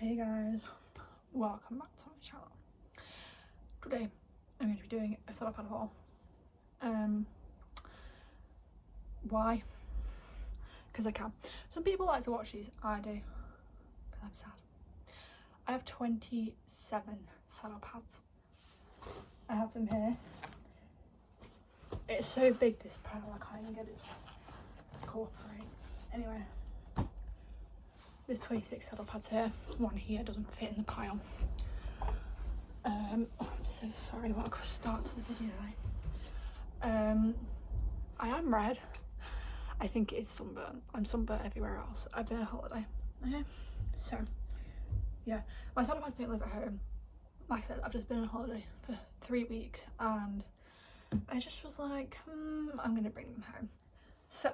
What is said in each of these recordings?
Hey guys, welcome back to my channel. Today I'm going to be doing a setup pad haul. Why? Because I can. Some people like to watch these, I do, because I'm sad. I have 27 setup pads. I have them here. It's so big, this pile, I can't even get it to cooperate. Anyway, there's 26 saddle pads here. One here doesn't fit in the pile. I'm so sorry about the start to the video. I am red. I think it's sunburn. I'm sunburnt everywhere else. I've been on holiday. Okay, so yeah, my saddle pads don't live at home. Like I said, I've just been on holiday for 3 weeks, and I just was like, I'm gonna bring them home. So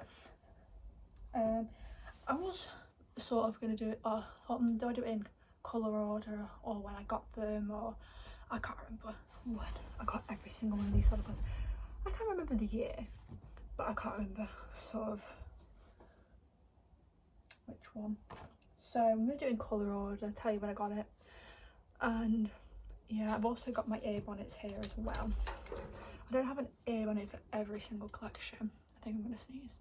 I was sort of gonna do it, or thought, do I do it in colour order or when I got them, or I can't remember when I got every single one of these saddle pads. I can't remember the year, but I can't remember sort of which one. So I'm gonna do it in colour order, tell you when I got it. And yeah, I've also got my ear bonnets here as well. I don't have an ear bonnet for every single collection. I think I'm gonna sneeze.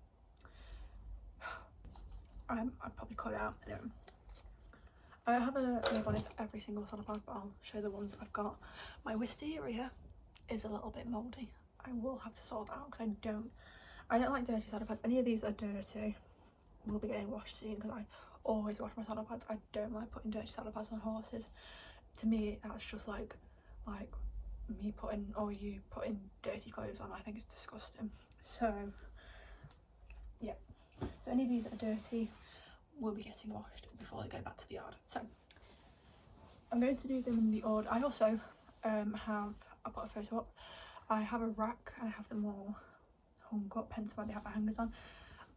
I'll probably cut it out. Anyway, I have an ear bonnet for every single saddle pad, but I'll show the ones I've got. My wisteria is a little bit mouldy. I will have to sort that out because I don't like dirty saddle pads. Any of these are dirty. Will be getting washed soon because I always wash my saddle pads. I don't like putting dirty saddle pads on horses. To me, that's just like me putting, or you putting dirty clothes on. I think it's disgusting. So yeah, so any of these that are dirty will be getting washed before they go back to the yard. So I'm going to do them in the order. I also I've got a photo up. I have a rack and I have them all hung up, hence why they have the hangers on.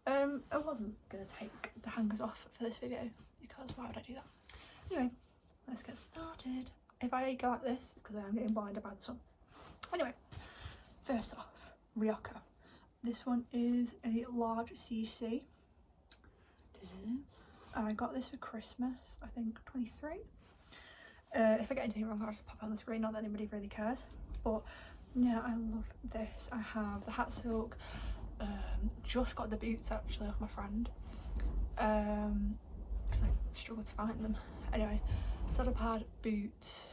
I wasn't going to take the hangers off for this video because why would I do that? Anyway, let's get started. If I go like this, it's because I am getting blinded by the sun. Anyway, first off, Ryoka. This one is a large CC. I got this for Christmas, I think 23. If I get anything wrong, I'll just pop it on the screen, not that anybody really cares. But yeah, I love this. I have the hat silk. Just got the boots actually off my friend because I struggled to find them. Anyway, saddle pad, boots,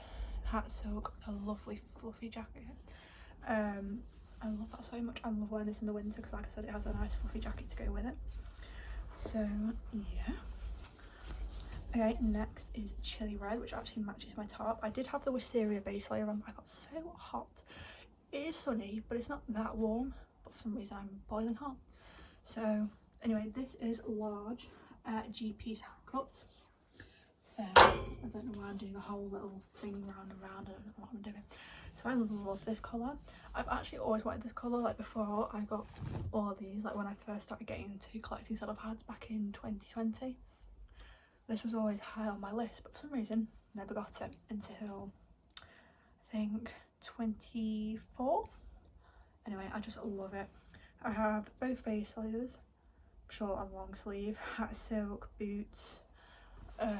hat silk, a lovely fluffy jacket. I love that so much. I love wearing this in the winter because, like I said, it has a nice fluffy jacket to go with it. So yeah. Okay, next is chili red, which actually matches my top. I did have the wisteria base layer on, but I got so hot. It is sunny, but it's not that warm. But for some reason, I'm boiling hot. So anyway, this is large GP's haircut. So I don't know why I'm doing a whole little thing round and round. I don't know what I'm doing. So I love this colour. I've actually always wanted this colour, like before I got all of these, like when I first started getting into collecting saddle pads back in 2020. This was always high on my list, but for some reason never got it until I think 24. Anyway, I just love it. I have both base layers, short and long sleeve, hat silk, boots. I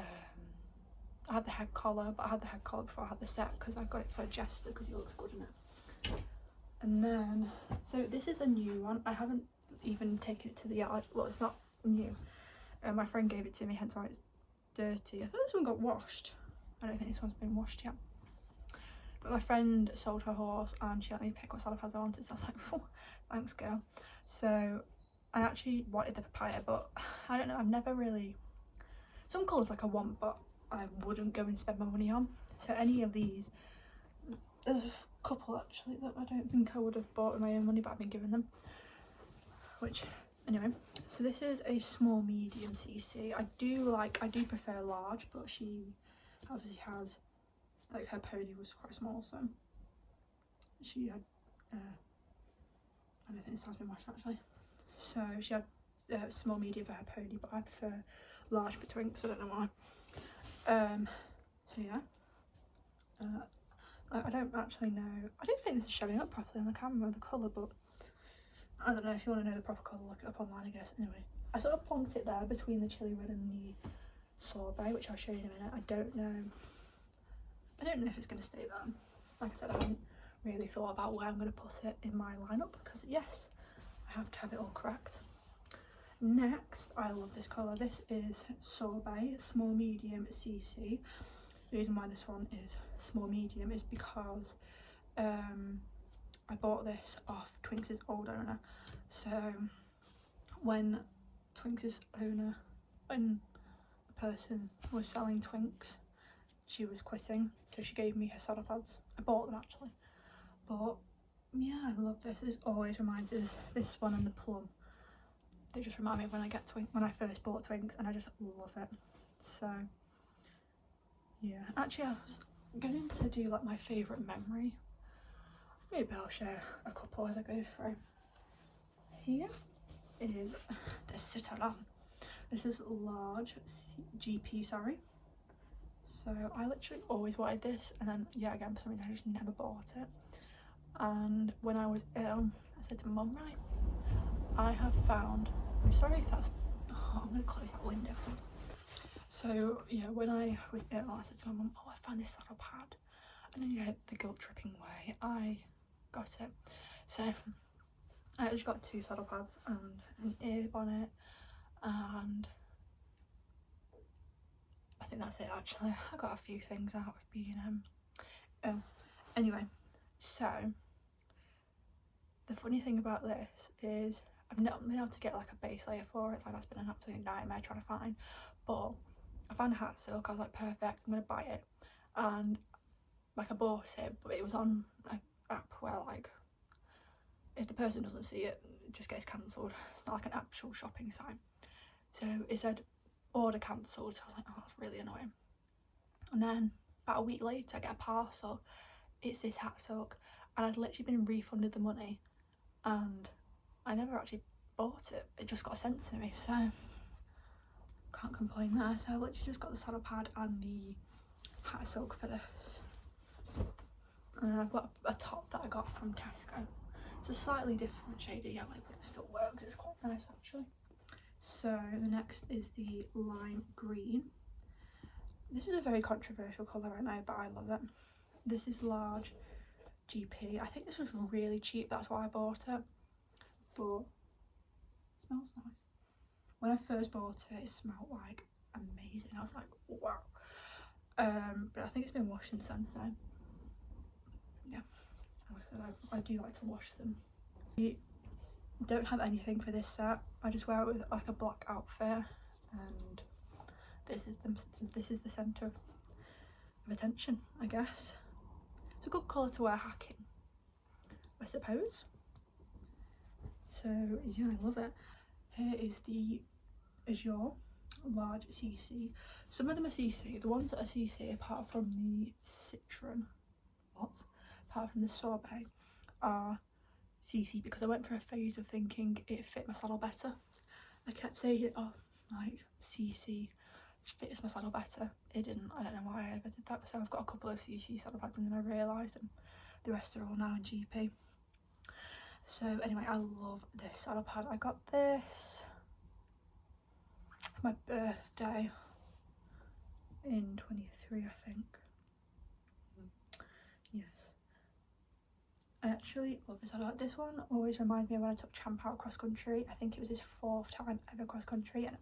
had the head collar, but I had the head collar before I had the set because I got it for Jester because he looks good in it. And then, so this is a new one. I haven't even taken it to the yard. Well, it's not new. My friend gave it to me, hence why it's dirty. I thought this one got washed. I don't think this one's been washed yet. But my friend sold her horse and she let me pick what saddle pads I wanted, so I was like, oh, thanks girl. So I actually wanted the papaya, but I don't know, I've never really, some colours like I want, but I wouldn't go and spend my money on. So any of these, there's a couple actually that I don't think I would have bought with my own money, but I've been given them. Which, anyway, so this is a small medium CC. I do prefer large, but she obviously has, like her pony was quite small, so she had, I don't think this has been washed actually. So she had small medium for her pony, but I prefer large for Twinks, so I don't know why. So yeah, I don't actually know, I don't think this is showing up properly on the camera, the colour, but I don't know, if you want to know the proper colour, look it up online I guess. Anyway, I sort of plonked it there between the chili red and the sorbet, which I'll show you in a minute. I don't know if it's going to stay there. Like I said, I haven't really thought about where I'm going to put it in my lineup because yes, I have to have it all correct. Next, I love this colour. This is sorbet small medium CC. The reason why this one is small medium is because I bought this off Twinks' old owner. So when when the person was selling Twinks, she was quitting, so she gave me her saddle pads. I bought them actually, but yeah, I love this. This always reminds us, this one and the plum, they just remind me of when I first bought Twinks, and I just love it. So yeah, actually I was going to do like my favourite memory. Maybe I'll share a couple as I go through. Here is the Citroën. This is large GP, sorry. So I literally always wanted this, and then yeah, again for some reason I just never bought it. And when I was ill, I said to my mum, right, I have found, I'm sorry if that's, oh, I'm gonna close that window. So yeah, when I was ill, I said to my mum, oh, I found this saddle pad, and then, you know, the guilt tripping way, I got it. So I actually got 2 saddle pads and an ear bonnet, and I think that's it actually. I got a few things out of being ill. Anyway, so the funny thing about this is I've not been able to get like a base layer for it. Like, that's been an absolute nightmare trying to find, but I found a hat silk. I was like, perfect, I'm gonna buy it. And like I bought it, but it was on an app where like if the person doesn't see it, it just gets cancelled. It's not like an actual shopping site. So it said order cancelled, so I was like, oh, that's really annoying. And then about a week later I get a parcel, it's this hat silk, and I'd literally been refunded the money and I never actually bought it, it just got sent to me, so can't complain there. So I literally just got the saddle pad and the hat silk for this, and then I've got a top that I got from Tesco. It's a slightly different shade of yellow, but it still works, it's quite nice actually. So the next is the lime green. This is a very controversial colour right now, but I love it. This is large GP. I think this was really cheap, that's why I bought it, but it smells nice. When I first bought it, it smelled like amazing. I was like, wow. But I think it's been washed since then, so yeah. I do like to wash them. I don't have anything for this set. I just wear it with like a black outfit, and this is the centre of attention, I guess. It's a good colour to wear hacking, I suppose. So yeah, I love it. Here is the Azure large CC. Some of them are CC. The ones that are CC, apart from the Citroën, apart from the sorbet, are CC because I went through a phase of thinking it fit my saddle better. I kept saying, oh, like CC fits my saddle better. It didn't. I don't know why I ever did that. So I've got a couple of CC saddle pads, and then I realised, and the rest are all now in GP. So anyway, I love this saddle pad. I got this for my birthday in 23, I think. Yes. I actually love this saddle. This one always reminds me of when I took Champ out cross country. I think it was his 4th time ever cross country, and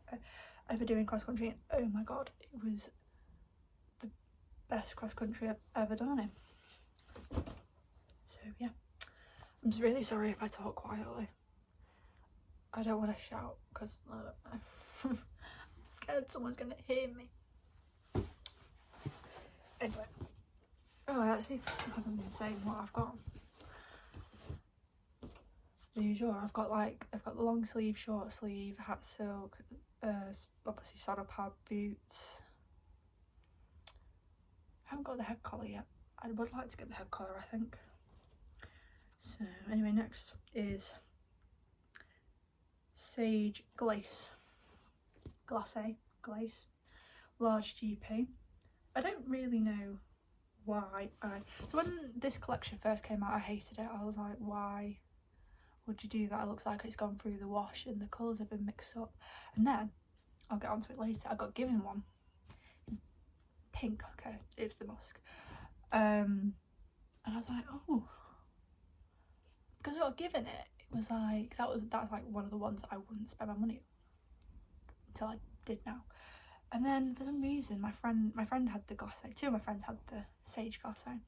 ever doing cross country, and oh my god, it was the best cross country I've ever done on him. So yeah, I'm just really sorry if I talk quietly. I don't want to shout because I don't know. I'm scared someone's gonna hear me. Anyway, oh, I actually haven't been saying what I've got. The usual. I've got the long sleeve, short sleeve, hat silk, obviously saddle pad, boots. I haven't got the head collar yet. I would like to get the head collar, I think. So anyway, next is Sage Glace, Glace, large GP. I don't really know why. So when this collection first came out, I hated it. I was like, why would you do that? It looks like it's gone through the wash and the colours have been mixed up. And then, I'll get onto it later, I got given one pink. Okay, it was the musk. And I was like, oh, because I got given it. It was like that's like one of the ones that I wouldn't spend my money on until I did now. And then for some reason, my friend had the glacé. 2 of my friends had the sage glacé.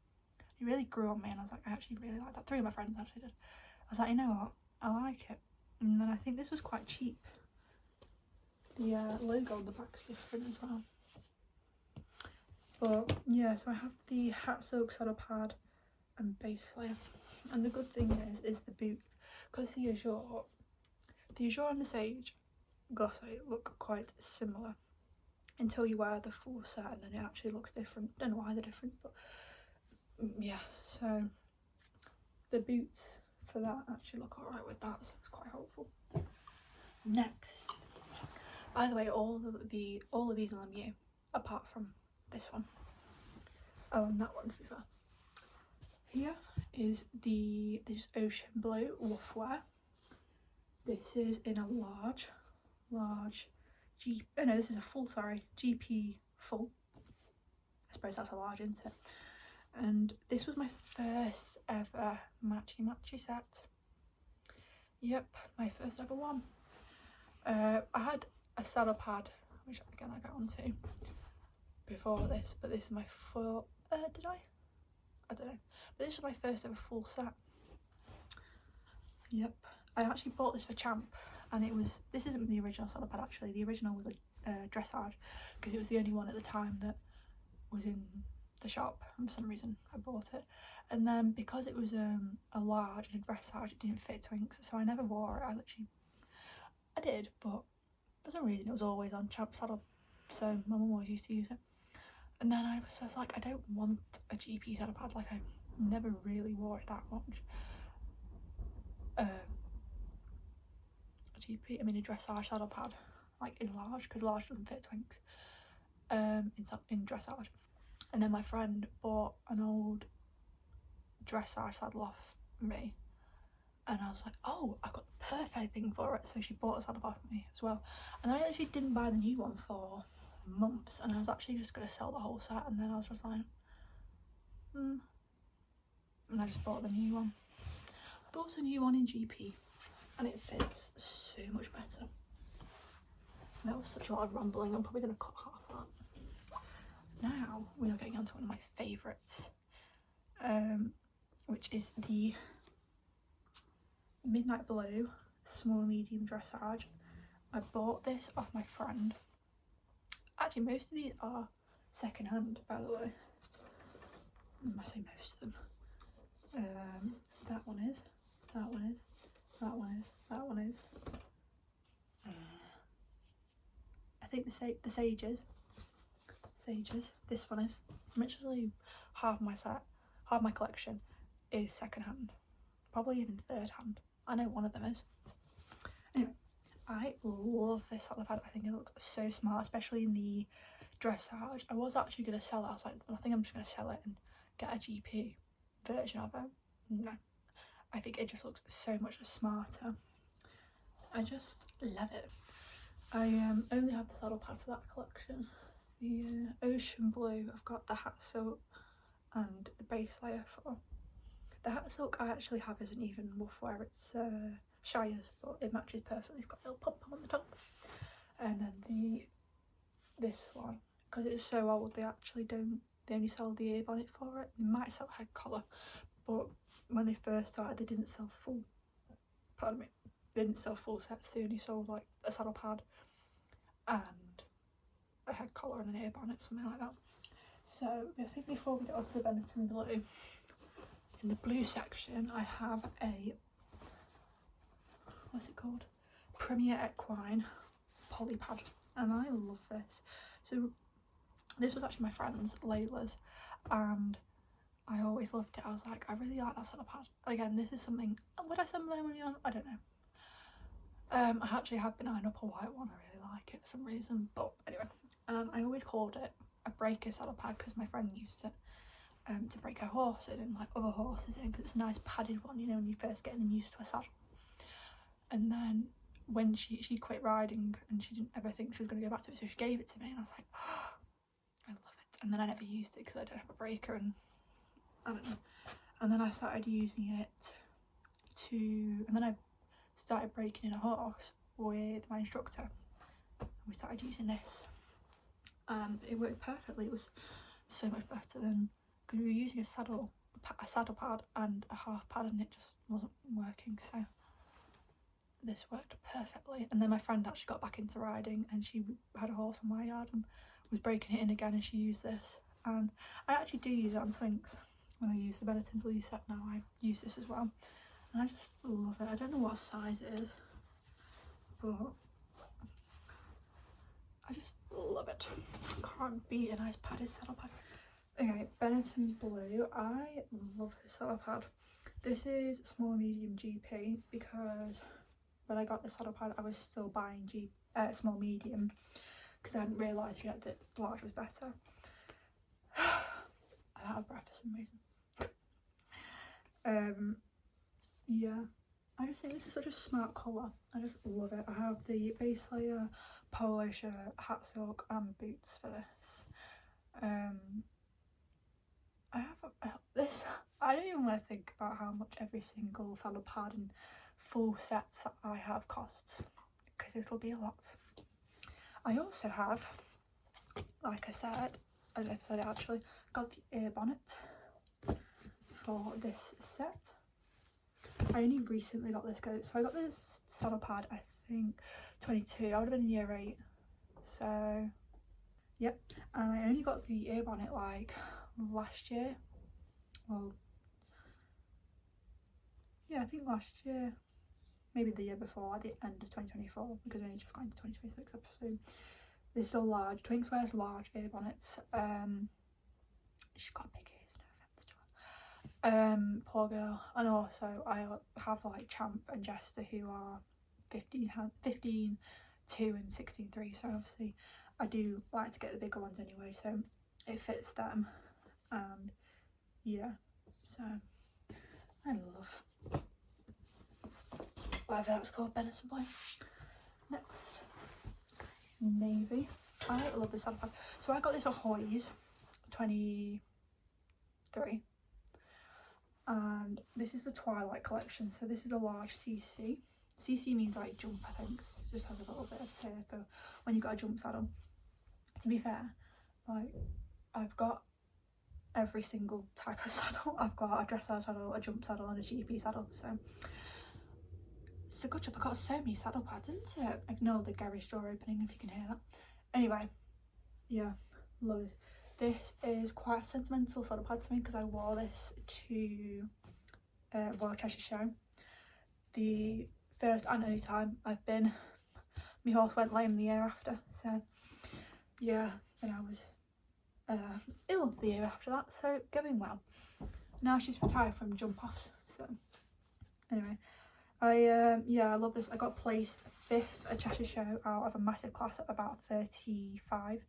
It really grew on me, and I was like, I actually really like that. 3 of my friends actually did. I was like, you know what, I like it. And then I think this was quite cheap. The logo on the back's different as well. But yeah, so I have the Hat Silk saddle pad and base layer. And the good thing is the boot, because the Azure and the Sage glacé look quite similar until you wear the full set, and then it actually looks different. Don't know why they're different, but yeah. So the boots for that actually look alright with that, so it's quite helpful. Next, by the way, all of these are Lemieux, apart from this one. Oh, and that one, to be fair. Here is this ocean blue woof wear. This is in a large no, this is a full, sorry, GP full. I suppose that's a large, isn't it? And this was my first ever matchy set. Yep, my first ever one. I had a saddle pad, which again I got onto before this, but this is my full. Did I? I don't know. But this was my first ever full set. Yep, I actually bought this for Champ, and this isn't the original saddle pad actually. The original was a dressage, because it was the only one at the time that was in the shop, and for some reason I bought it. And then because it was a large and a dressage, it didn't fit Twinks, so I never wore it. I did, but for some reason it was always on Champ saddle, so my mum always used to use it. And then I was like, I don't want a GP saddle pad, like I never really wore it that much. A dressage saddle pad, like in large, because large doesn't fit Twinks, in dressage. And then my friend bought an old dressage saddle off me, and I was like, oh, I got the perfect thing for it. So she bought a saddle off me as well, and I actually didn't buy the new one for months, and I was actually just going to sell the whole set, and then I was just like, and I just bought the new one. I bought a new one in GP, and it fits so much better. That was such a lot of rambling. I'm probably going to cut half of that. Now we are getting on to one of my favourites, which is the Midnight Blue small medium dressage. I bought this off my friend. Actually, most of these are second hand, by the way. I say most of them. That one is, that one is, that one is, that one is. I think the Sages, this one is. Literally half my set, half my collection is second hand, probably even third hand. I know one of them is. Anyway, I love this saddle pad. I think it looks so smart, especially in the dressage. I was actually going to sell it. I was like, I think I'm just going to sell it and get a GP version of it. No, I think it just looks so much smarter. I just love it. I only have the saddle pad for that collection. The ocean blue, I've got the Hat Silk and the base layer for. The Hat Silk I actually have isn't even woof wear, it's Shire's, but it matches perfectly. It's got a little pom-pom on the top. And then this one, because it's so old, they only sell the ear bonnet for it. They might sell head collar, but when they first started, they didn't sell full, they didn't sell full sets. They only sold like a saddle pad and a head collar and an ear bonnet, something like that. So I think before we get on to the Benetton Blue, in the blue section I have a, what's it called? Premier Equine poly pad, and I love this. So this was actually my friend's, Layla's, and I always loved it. I was like, I really like that saddle pad. Again, this is something, would I spend my money on? I don't know. I actually have been eyeing up a white one. I really like it for some reason, but anyway, I always called it a breaker saddle pad because my friend used it to break her horse in and like other horses in, because it's a nice padded one, you know, when you first getting them used to a saddle. And then when she quit riding and she didn't ever think she was going to go back to it, so she gave it to me, and I was like, oh, I love it. and then I never used it because I didn't have a breaker, and I don't know. And then I started using it and then I started breaking in a horse with my instructor. We started using this, and it worked perfectly. It was so much better than, because we were using a saddle pad and a half pad, and it just wasn't working. So this worked perfectly. And then my friend actually got back into riding, and she had a horse in my yard and was breaking it in again, and she used this. And I actually do use it on Twinks. When I use the Benetton Blue set now, I use this as well, and I just love it. I don't know what size it is, but I just love it. Can't beat a nice padded saddle pad. Okay, Benetton Blue. I love this saddle pad. This is small medium GP, because when I got the saddle pad I was still buying small medium, because I hadn't realised yet that large was better. I'm out of breath for some reason. Yeah, I just think this is such a smart colour. I just love it. I have the base layer, polo shirt, hat silk and boots for this. I have this. I don't even want to think about how much every single saddle pad and full sets that I have costs, because this will be a lot. I also have, like I said, I don't know if I said it actually, got the ear bonnet for this set. I only recently got this coat, so I got this saddle pad I think 22. I would have been in year 8, so yep. And I only got the ear bonnet like last year. Well, yeah, I think last year, maybe the year before, at the end of 2024, because we only just got into 2026 episode. They're still large. Twinks wears large ear bonnets. She's got big ears, no offence to her. Poor girl. And also I have like Champ and Jester, who are 15, 2 and 16, 3, so obviously I do like to get the bigger ones anyway, so it fits them. And yeah, so I love whatever that's called, Benetton Blue. Next, navy. I love this saddle pad. So I got this at Hoy's 23, and this is the Twilight collection. So this is a large CC. CC means like jump, I think. It just has a little bit of hair for when you got a jump saddle. To be fair, like, I've got every single type of saddle. I've got a dressage saddle, a jump saddle and a GP saddle, so it's a good job I got so many saddle pads, isn't it? Ignore the garage door opening if you can hear that. Anyway, yeah, love it. This is quite a sentimental saddle pad to me, because I wore this to Royal Cheshire Show. The first and only time I've been. My horse went lame the year after, so yeah, and I was ill the year after that, so going well. Now she's retired from jump offs, so anyway, I love this. I got placed 5th at Cheshire Show out of a massive class of about 35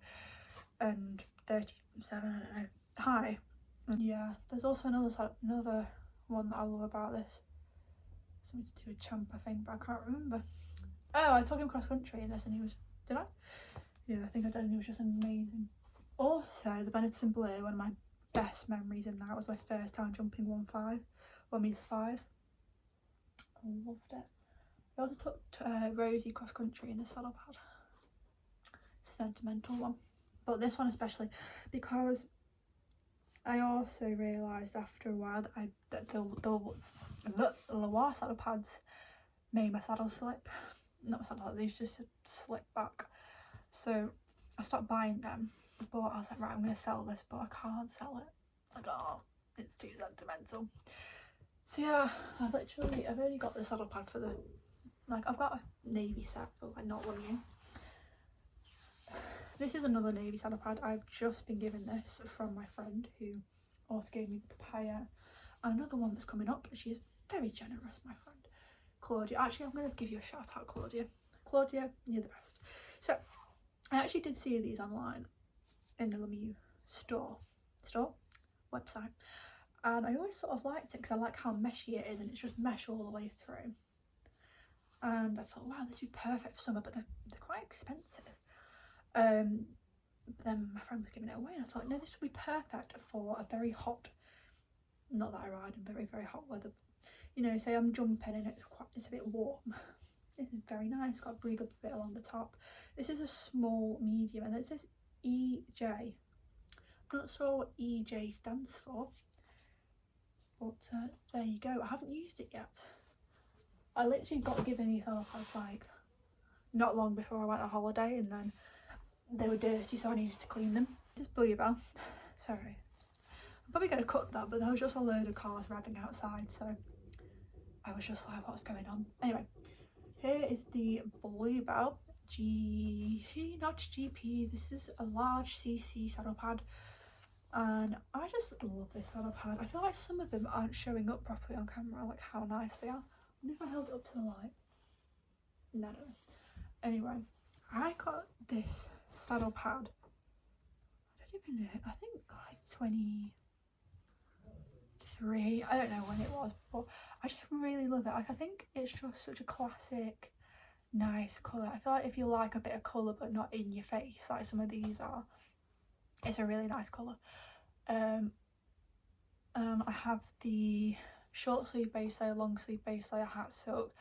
and 37, I don't know, high. And yeah, there's also another one that I love about this, something to do with Champ I think, but I can't remember. Oh, I took him cross country in this and he was, did I? Yeah, I think I did, and he was just amazing. Also, the Benetton Blue, one of my best memories in that was my first time jumping 1.5 when we was 5. I loved it. I also took Rosie cross country in the saddle pad. It's a sentimental one, but this one especially, because I also realised after a while that the Loire saddle pads made my saddle slip. Not my saddle, they used to slip back. So I stopped buying them, but I was like, right, I'm going to sell this, but I can't sell it. Like, oh, it's too sentimental. So yeah, I've only got the saddle pad for the, like, I've got a navy set, but like not one new. This is another navy saddle pad. I've just been given this from my friend, who also gave me the papaya. And another one that's coming up. She's very generous, my friend Claudia. Actually, I'm going to give you a shout out, Claudia. Claudia, you're the best. So I actually did see these online in the Lemieux store website, and I always sort of liked it because I like how meshy it is, and it's just mesh all the way through. And I thought, wow, this would be perfect for summer, but they're quite expensive. But then my friend was giving it away and I thought, no, this would be perfect for a very hot, not that I ride in very, very hot weather. You know, say I'm jumping and it's a bit warm. This is very nice, got to breathe up a bit along the top. This is a small medium and it says EJ. I'm not sure what EJ stands for, but there you go. I haven't used it yet. I literally got given these off like not long before I went on holiday, and then they were dirty, so I needed to clean them. This is Bluebell. Sorry, I'm probably going to cut that, but there was just a load of cars revving outside, so I was just like, what's going on? Anyway, here is the Bluebell not GP. This is a large CC saddle pad, and I just love this saddle pad. I feel like some of them aren't showing up properly on camera, like how nice they are. I wonder if I held it up to the light. No. Anyway, I got this saddle pad, I don't even know, I think like 23, I don't know when it was, but I just really love it. Like, I think it's just such a classic, nice colour. I feel like if you like a bit of colour but not in your face like some of these are, it's a really nice colour. I have the short sleeve base layer, long sleeve base layer, hat silk,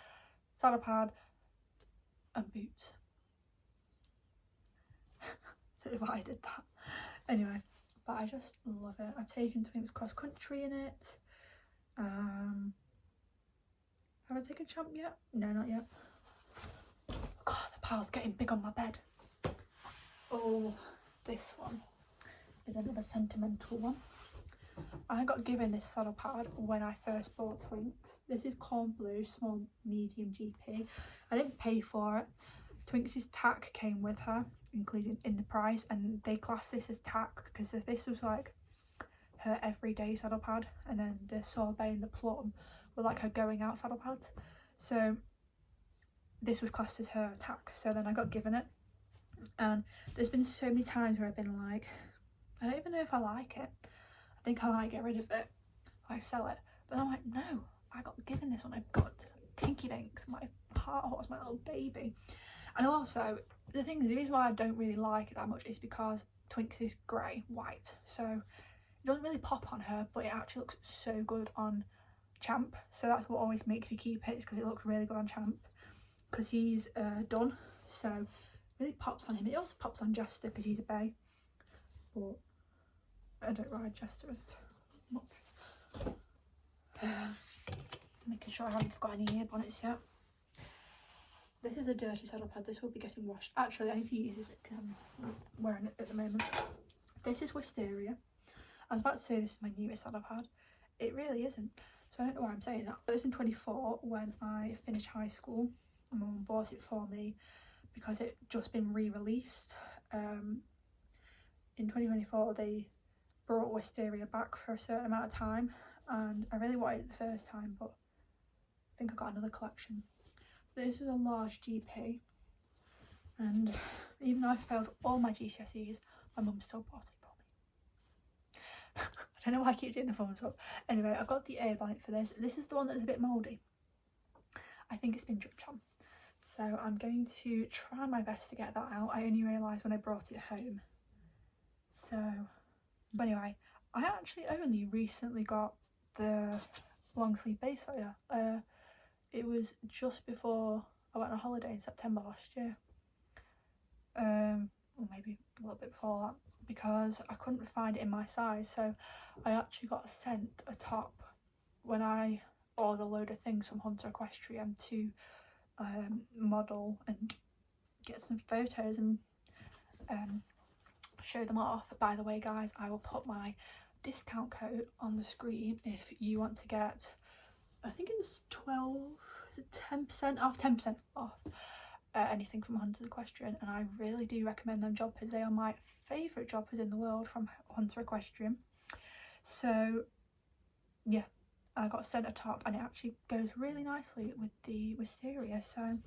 saddle pad and boots. So if I did that. Anyway, but I just love it. I've taken Twinks cross country in it. Have I taken Champ yet? No, not yet. God, the pile's getting big on my bed. Oh, this one is another sentimental one. I got given this saddle pad when I first bought Twinks. This is Corn Blue, small medium GP. I didn't pay for it. Twinks' tack came with her, included in the price, and they class this as tack because this was like her everyday saddle pad, and then the Sorbet and the Plum were like her going out saddle pads. So this was classed as her tack. So then I got given it, and there's been so many times where I've been like, I don't even know if I like it. I think I might get rid of it, I sell it. But I'm like, no, I got given this one. I've got Tinky Dinks, my heart horse, my little baby. And also, the thing is, the reason why I don't really like it that much is because Twinks is grey, white, so it doesn't really pop on her, but it actually looks so good on Champ. So that's what always makes me keep it, is because it looks really good on Champ, because he's done, so it really pops on him. It also pops on Jester because he's a bay, but I don't ride Jester as much. Making sure I haven't got any ear bonnets yet. This is a dirty saddle pad. This will be getting washed. Actually, I need to use this because I'm wearing it at the moment. This is Wisteria. I was about to say this is my newest saddle pad. It really isn't. So I don't know why I'm saying that. But it was in 24 when I finished high school. My mum bought it for me because it just been re-released. In 2024 they brought Wisteria back for a certain amount of time, and I really wanted it the first time, but I think I got another collection. This is a large GP, and even though I failed all my GCSEs, my mum still bought it for me. I don't know why I keep doing the thumbs up. Anyway, I got the air bonnet for this. This is the one that's a bit mouldy. I think it's been dripped on. So I'm going to try my best to get that out. I only realised when I brought it home. So, but anyway, I actually only recently got the long sleeve base layer. It was just before I went on holiday in September last year, or maybe a little bit before that, because I couldn't find it in my size. So I actually got sent a top when I ordered a load of things from Hunter Equestrian to model and get some photos and show them off. By the way, guys, I will put my discount code on the screen if you want to get, I think it's 10% off, 10% off anything from Hunter Equestrian, and I really do recommend them jobbers. They are my favourite jobbers in the world from Hunter Equestrian. So yeah, I got sent a top and it actually goes really nicely with the Wisteria. So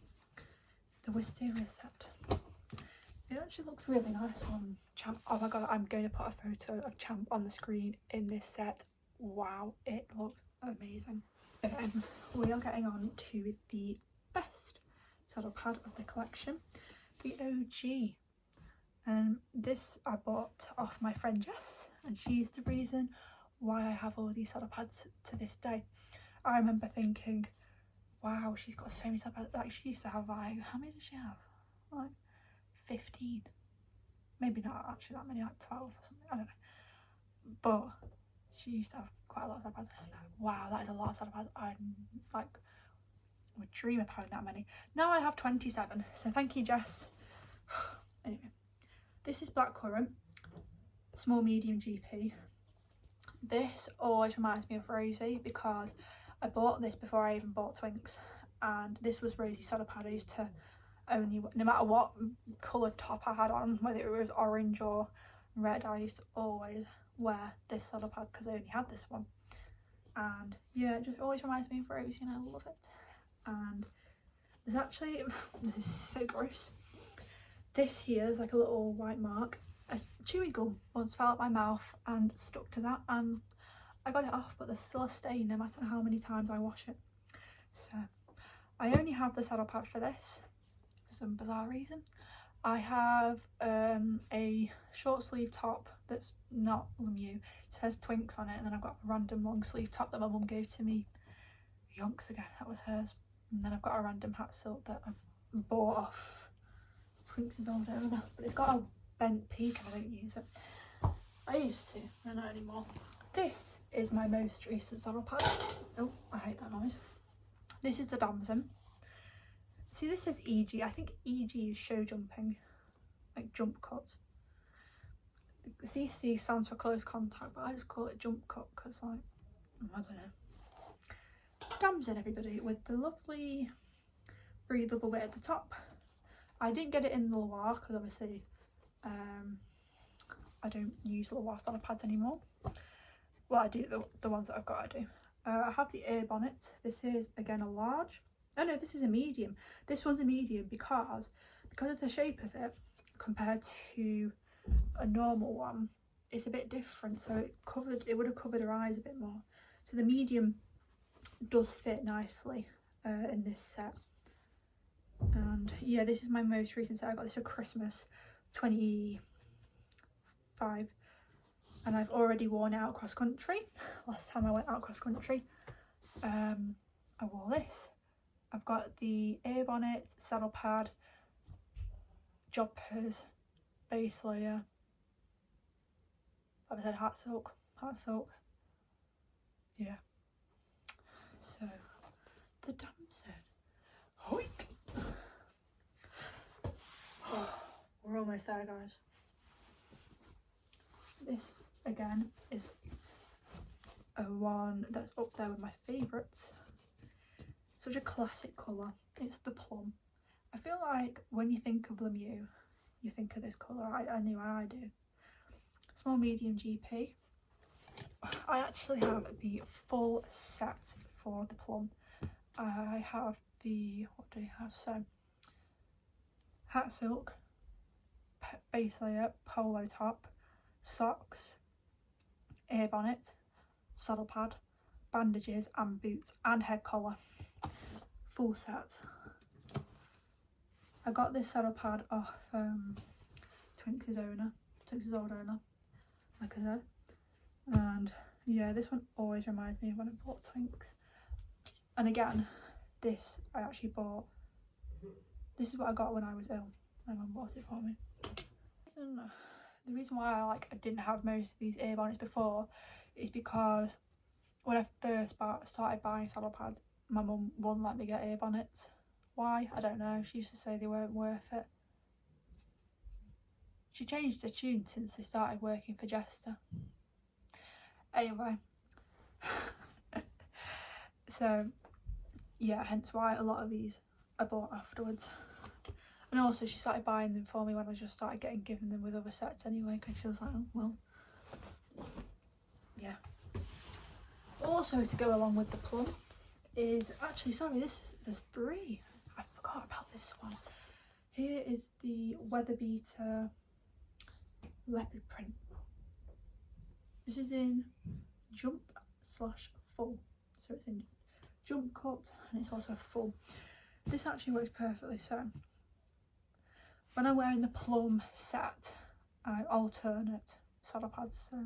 the Wisteria set, it actually looks really nice on Champ. Oh my god, I'm going to put a photo of Champ on the screen in this set. Wow, it looks amazing. We are getting on to the best saddle pad of the collection, the OG And this I bought off my friend Jess, and she's the reason why I have all these saddle pads to this day. I remember thinking, wow, she's got so many saddle pads. Like, she used to have, like, how many does she have? Like 15. Maybe not actually that many, like 12 or something, I don't know. But she used to have quite a lot of saddle pads. I was like, wow, that is a lot of saddle pads. I like would dream of having that many. Now I have 27, so thank you, Jess. Anyway, this is blackcurrant, small medium GP. This always reminds me of Rosie because I bought this before I even bought Twinks, and this was Rosie's saddle pad. I used to only, no matter what coloured top I had on, whether it was orange or red, I used to always wear this saddle pad because I only had this one. And yeah, it just always reminds me of Rosie, and I love it. And there's actually, this is so gross, this here is like a little white mark. A chewing gum once fell out my mouth and stuck to that, and I got it off, but there's still a stain no matter how many times I wash it. So I only have the saddle pad for this for some bizarre reason. I have a short sleeve top that's not Lemieux. It says Twinks on it, and then I've got a random long sleeve top that my mum gave to me yonks ago. That was hers. And then I've got a random hat silk that I bought off Twinks' old owner, but it's got a bent peak and I don't use it. I used to, but not anymore. This is my most recent saddle pad. Oh, I hate that noise. This is the Damson. See, this is EG. I think EG is show jumping, like jump cut. CC stands for close contact, but I just call it jump cut because, like, I don't know. Damson, everybody, with the lovely breathable bit at the top. I didn't get it in the Loire because obviously I don't use Loire saddle pads anymore. Well, I do, the ones that I've got I do. I have the Air Bonnet. This is again a large. Oh no, this is a medium. This one's a medium because of the shape of it compared to a normal one. It's a bit different, so it would have covered her eyes a bit more. So the medium does fit nicely in this set. And yeah, this is my most recent set. I got this for Christmas 25, and I've already worn it out cross country. Last time I went out cross country, I wore this. I've got the Air Bonnet, saddle pad, joggers, base layer. I've said hat silk, yeah. So the Damson. Hoik. We're almost there, guys. This again is a one that's up there with my favourites. Such a classic colour. It's the plum. I feel like when you think of Lemieux, you think of this colour. I knew I do. Small medium GP. I actually have the full set for the plum. I have the, what do you have? So hat silk, base layer, polo top, socks, Air Bonnet, saddle pad, bandages and boots and head collar. Full set. I got this saddle pad off Twinks' old owner, like I said. And yeah, this one always reminds me of when I bought Twinks. And again, this I actually bought. This is what I got when I was ill. My mum bought it for me. The reason why I didn't have most of these Air Bonnets before is because when I first started buying saddle pads, my mum wouldn't let me get Air Bonnets. Why? I don't know. She used to say they weren't worth it. She changed her tune since they started working for Jester. Anyway, so yeah, hence why a lot of these I bought afterwards. And also she started buying them for me when I just started given them with other sets anyway, because she was like, oh well, yeah. Also, to go along with the plum is actually, sorry, there's three. I forgot about this one. Here is the Weather Beater leopard print. This is in jump/full, so it's in jump cut and it's also full. This actually works perfectly. So when I'm wearing the plum set, I alternate saddle pads. So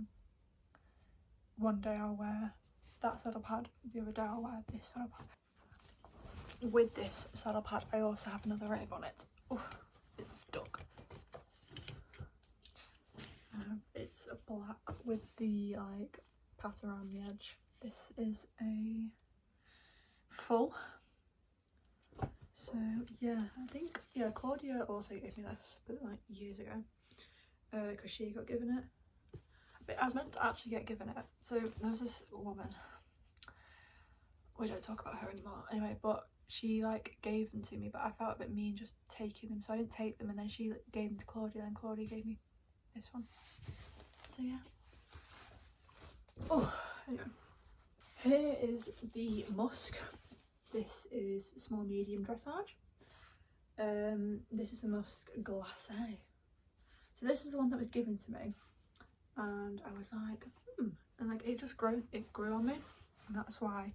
one day I'll wear that saddle pad, the other day I'll wear this saddle pad. With this saddle pad, I also have another rib on it. Oh, it's stuck. It's a black with the like pat around the edge. This is a full. So yeah, I think Claudia also gave me this, but like years ago, because she got given it. But I was meant to actually get given it. So there was this woman. We don't talk about her anymore. Anyway, but she like gave them to me, but I felt a bit mean just taking them, so I didn't take them. And then she gave them to Claudia, and Claudia gave me this one. So yeah. Oh, anyway. Here is the musk. This is small medium dressage. This is the musk glacé. So this is the one that was given to me, and I was like, and like it grew on me, and that's why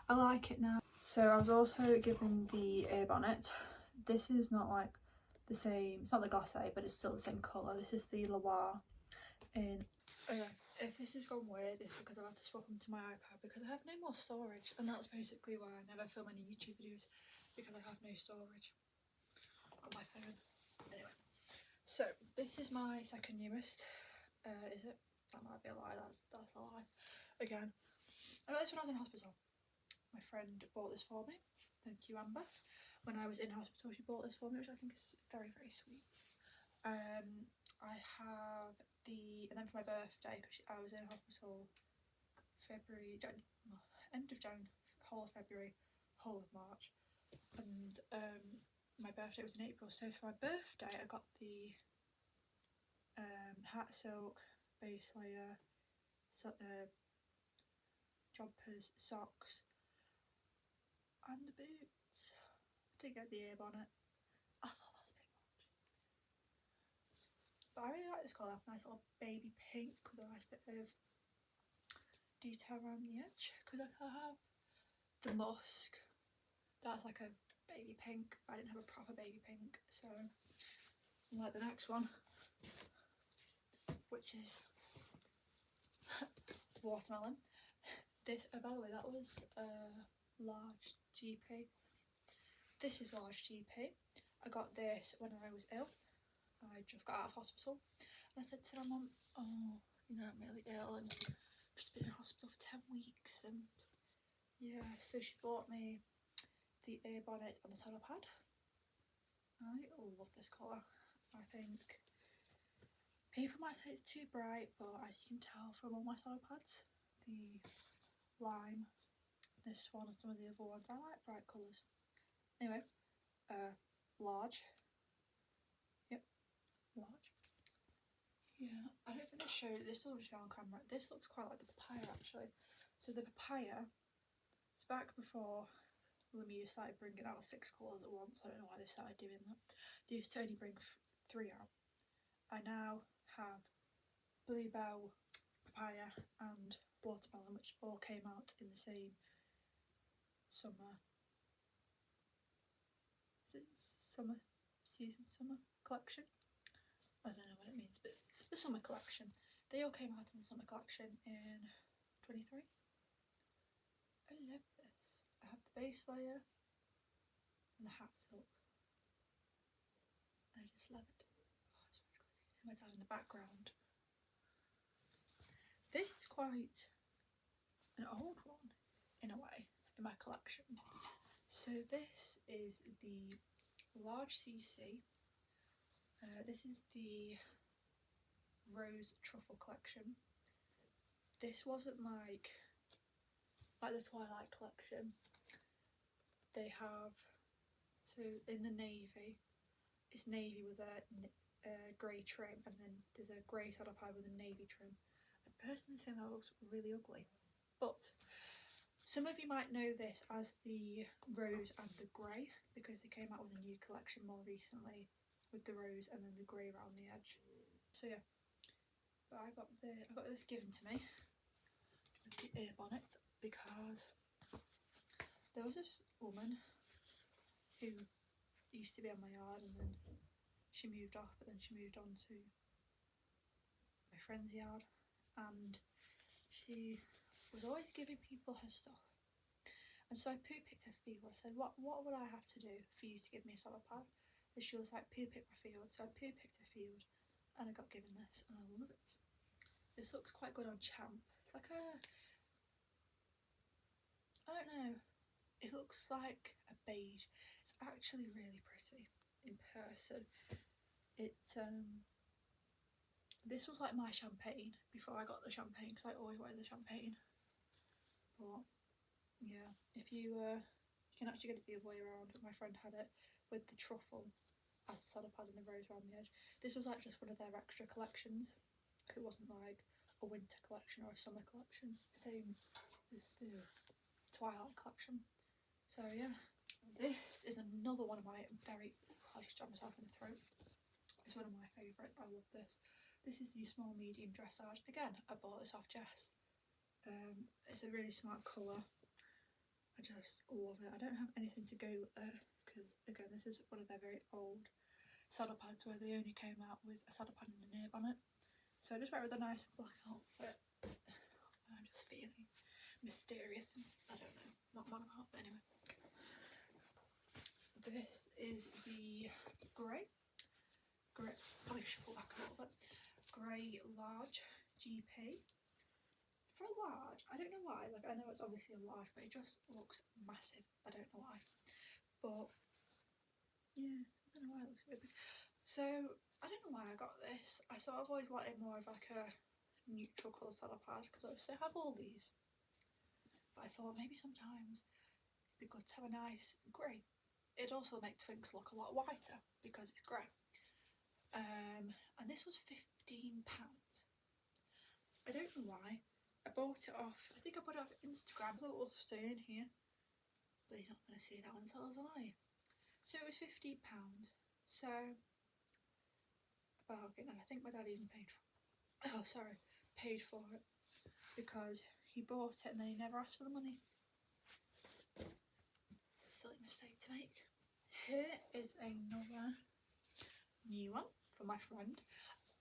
I like it now. So I was also given the ear bonnet. This is not like the same, it's not the glacé, but it's still the same colour. This is the Loire in. Okay, if this has gone weird, it's because I've had to swap them to my iPad because I have no more storage, and that's basically why I never film any YouTube videos, because I have no storage on my phone. Anyway, so this is my second newest. Is it? That might be a lie. That's a lie. Again, I got this when I was in hospital. My friend bought this for me. Thank you, Amber. When I was in hospital, she bought this for me, which I think is very, very sweet. I have and then for my birthday, because I was in hospital end of Jan, whole of February, whole of March, and my birthday was in April. So for my birthday, I got the hat silk base layer, jumpers, socks, and the boots. I didn't get the ear bonnet. I thought that was a bit much. But I really like this colour. Nice little baby pink with a nice bit of detail around the edge. Because I have the musk. That's like a baby pink. But I didn't have a proper baby pink. So, like the next one, which is watermelon. This Abelli, that was large GP. This is large GP. I got this when I was ill. I just got out of hospital, and I said to my mum, "Oh, you know, I'm really ill, and I've just been in hospital for 10 weeks." And yeah, so she bought me the ear bonnet and the saddle pad. I love this colour. I think people might say it's too bright, but as you can tell from all my saddle pads, the lime, this one, and some of the other ones, I like bright colours. Anyway, large. Yep, large. Yeah, I don't think this doesn't show on camera. This looks quite like the papaya actually. So the papaya, it's back before Lemieux started bringing out 6 colours at once. I don't know why they started doing that. They used to only bring 3 out. I now have bluebell, papaya and watermelon, which all came out in the same summer. Is it summer collection? I don't know what it means, but the summer collection. They all came out in the summer collection in 23. I love this. I have the base layer and the hat silk. I just love it. Oh, it's really good. My dad in the background. This is quite an old one in a way in my collection. So this is the large CC. This is the Rose Truffle collection. This wasn't like the Twilight collection. They have, so in the navy, it's navy with a grey trim, and then there's a grey saddle pad with a navy trim. I personally think that looks really ugly, but some of you might know this as the rose and the grey, because they came out with a new collection more recently with the rose and then the grey around the edge. So yeah, but I got this given to me with the ear bonnet because there was this woman who used to be on my yard, and then she moved off, but then she moved on to my friend's yard, and she was always giving people her stuff. And so I poo picked her field. I said, what would I have to do for you to give me a salad pad? And she was like, poo pick my field. So I poo picked her field and I got given this, and I love it. This looks quite good on Champ. It's like I don't know, it looks like a beige. It's actually really pretty in person. This was like my champagne before I got the champagne, because I always wear the champagne. But yeah, if you can actually get it the other way around. My friend had it with the truffle as the salad pad and the rose around the edge. This was like just one of their extra collections. It wasn't like a winter collection or a summer collection. Same as the Twilight collection. So yeah, this is another one of my I just jammed myself in the throat. It's one of my favourites. I love this. This is the small medium dressage. Again, I bought this off Jess. It's a really smart colour. I just love it. I don't have anything to go with it because again, this is one of their very old saddle pads where they only came out with a saddle pad and a nib on it. So I just went with a nice black outfit. I'm just feeling mysterious and I don't know what man about, but anyway. This is the grey, probably should pull back a little bit, grey large GP. For a large, I don't know why, like I know it's obviously a large, but it just looks massive. I don't know why, but yeah, I don't know why it looks so big. So I don't know why I got this. I sort of always wanted more of like a neutral colour salad pad because obviously I have all these, but I thought maybe sometimes it'd be good to have a nice grey. It'd also make Twinks look a lot whiter because it's grey. And this was £15. I don't know why. I bought it off, I think I bought it off Instagram. There's a little stain here, but you're not going to see that one, so are you? So it was £15. So a bargain, and I think my dad even paid for it because he bought it and then he never asked for the money. Silly mistake to make. Here is another new one from my friend.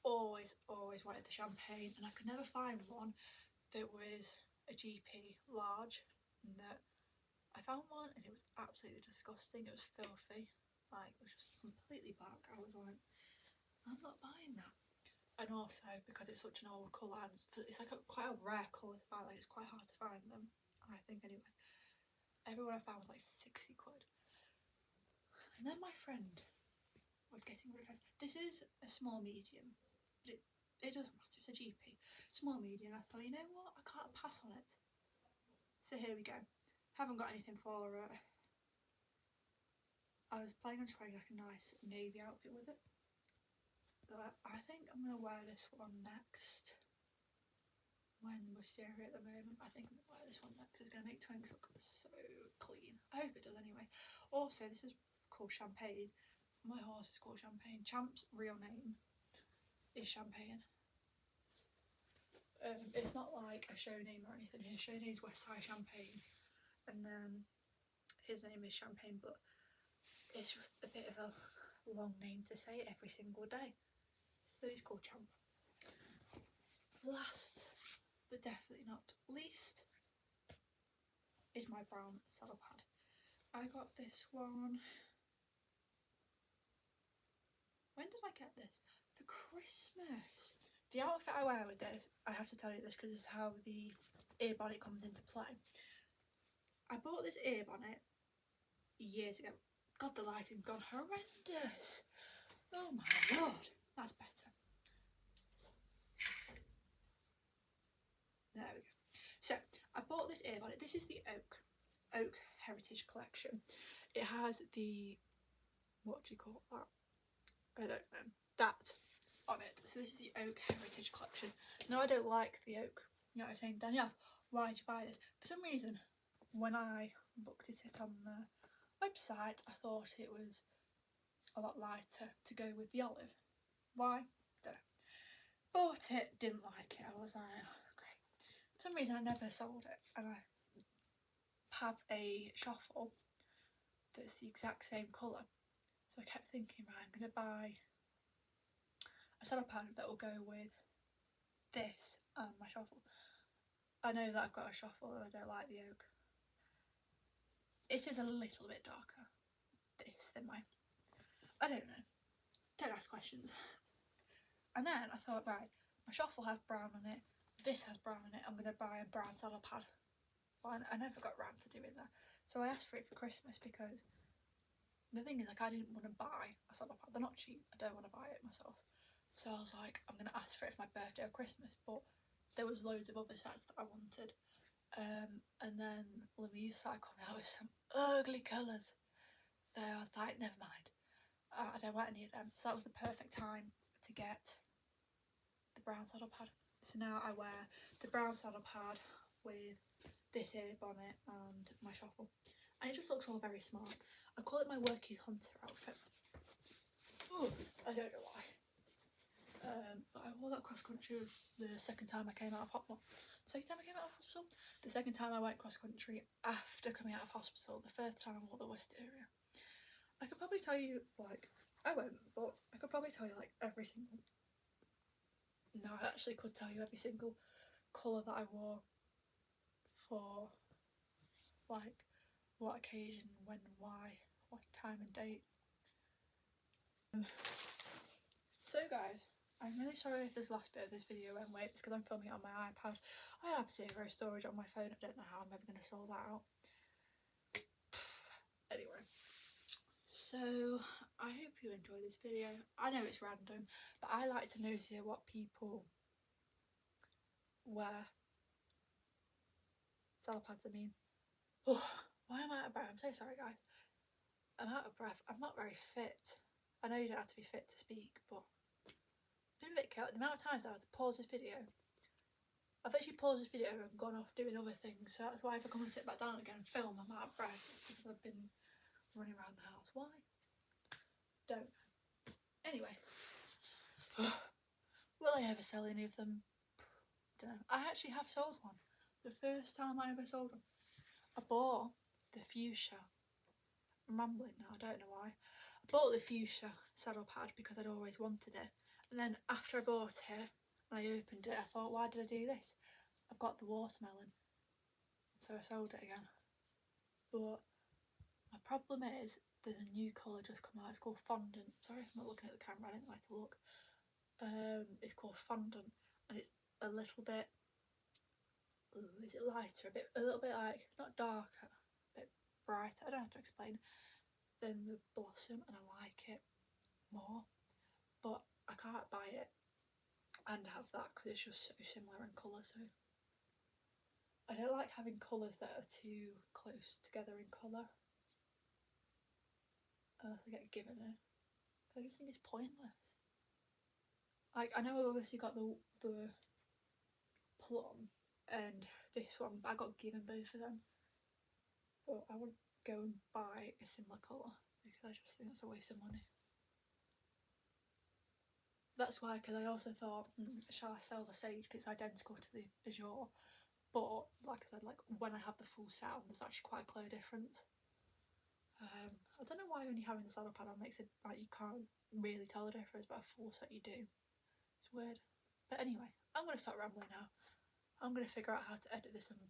Always wanted the champagne, and I could never find one that was a GP large. And that I found one and it was absolutely disgusting. It was filthy, like it was just completely black. I was like, I'm not buying that. And also because it's such an old colour and it's like quite a rare colour to find, like it's quite hard to find them, I think anyway. Everyone I found was like 60 quid. And then my friend was getting rid of this. This is a small medium, but it doesn't matter, it's a GP. Small medium, I thought, you know what, I can't pass on it. So here we go. Haven't got anything for it. I was planning on trying like a nice navy outfit with it, but I think I'm going to wear this one next. When we're staring at the moment, I think I'm going to wear this one next. It's going to make Twinks look so clean. I hope it does anyway. Also, this is called Champagne. My horse is called Champagne. Champ's real name is Champagne. It's not like a show name or anything. His show name is Westside Champagne, and then his name is Champagne, but it's just a bit of a long name to say every single day. So he's called Champ. Last but definitely not least is my brown saddle pad. I got this one. When did I get this? For Christmas. The outfit I wear with this, I have to tell you this because this is how the ear bonnet comes into play. I bought this ear bonnet years ago. God, the lighting's gone horrendous. Oh my lord, that's better. There we go. So I bought this ear bonnet. This is the Oak Heritage Collection. It has the, what do you call that? I don't know. That on it. So this is the Oak Heritage Collection. Now I don't like the oak. You know what I'm saying, Danielle, why did you buy this? For some reason, when I looked at it on the website, I thought it was a lot lighter to go with the olive. Why? Don't know. Bought it, didn't like it. I was like, oh, great. For some reason I never sold it, and I have a shuffle that's the exact same colour. So I kept thinking, right, I'm going to buy a saddle pad that will go with this and my shuffle. I know that I've got a shuffle and I don't like the oak. It is a little bit darker, this, than mine. I don't know. Don't ask questions. And then I thought, right, my shuffle has brown on it, this has brown on it, I'm going to buy a brown saddle pad. Well, I never got round to doing that. So I asked for it for Christmas because the thing is, like, I didn't want to buy a saddle pad. They're not cheap. I don't want to buy it myself. So I was like, I'm going to ask for it for my birthday or Christmas. But there was loads of other sets that I wanted. And then Louise started coming out with some ugly colours. So I was like, never mind. I don't want any of them. So that was the perfect time to get the brown saddle pad. So now I wear the brown saddle pad with this here bonnet and my shuffle. And it just looks all very smart. I call it my working hunter outfit. Oh, I don't know why. But I wore that cross country the second time I came out of hospital. The second time I went cross country after coming out of hospital. The first time I wore the wisteria. I could probably tell you, like, I won't, but I could probably tell you like every single. No, I actually could tell you every single colour that I wore for, like, what occasion, when, why, what time and date. So guys, I'm really sorry if this last bit of this video went weird. It's because I'm filming it on my iPad. I have 0 storage on my phone. I don't know how I'm ever going to sort that out. Anyway, so I hope you enjoy this video. I know it's random, but I like to notice what people wear. Saddle pads, I mean. Oh, why am I out of breath? I'm so sorry, guys. I'm out of breath. I'm not very fit. I know you don't have to be fit to speak, but I've been a bit chaotic. The amount of times I had to pause this video. I've actually paused this video and gone off doing other things, so that's why if I come and sit back down again and film, I'm out of breath. It's because I've been running around the house. Why? Don't know. Anyway. Will I ever sell any of them? Don't know. I actually have sold one. The first time I ever sold them. I bought the fuchsia. I'm rambling now, I don't know why. I bought the fuchsia saddle pad because I'd always wanted it. And then after I bought it and I opened it, I thought, why did I do this? I've got the watermelon. So I sold it again. But my problem is, there's a new colour just come out. It's called Fondant. Sorry, I'm not looking at the camera, I didn't like to look. It's called Fondant, and it's a little bit, is it lighter? A little bit like, not darker, a bit brighter, I don't have to explain, than the Blossom, and I like it more. But I can't buy it and have that because it's just so similar in colour, so I don't like having colours that are too close together in colour. Unless I get given it. So I just think it's pointless. Like, I know I've obviously got the plum and this one, but I got given both of them. But I wouldn't go and buy a similar colour because I just think it's a waste of money. That's why, because I also thought, shall I sell the sage because it's identical to the Azure? But like I said, like when I have the full sound, there's actually quite a clear difference. I don't know why only having the saddle pad on makes it like you can't really tell the difference, but a full set you do. It's weird. But anyway, I'm going to start rambling now. I'm going to figure out how to edit this and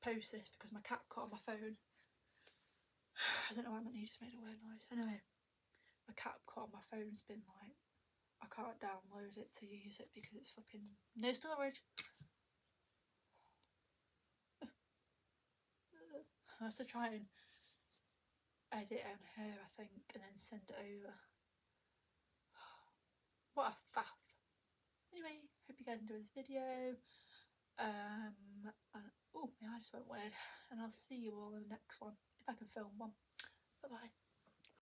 post this because my cat caught on my phone. I don't know why my knee just made a weird noise. Anyway, my cat caught on my phone's been like, I can't download it to use it because it's flipping no storage. I have to try and edit it on her, I think, and then send it over. What a faff. Anyway, hope you guys enjoyed this video. Oh, my eye just went weird. And I'll see you all in the next one, if I can film one. Bye bye.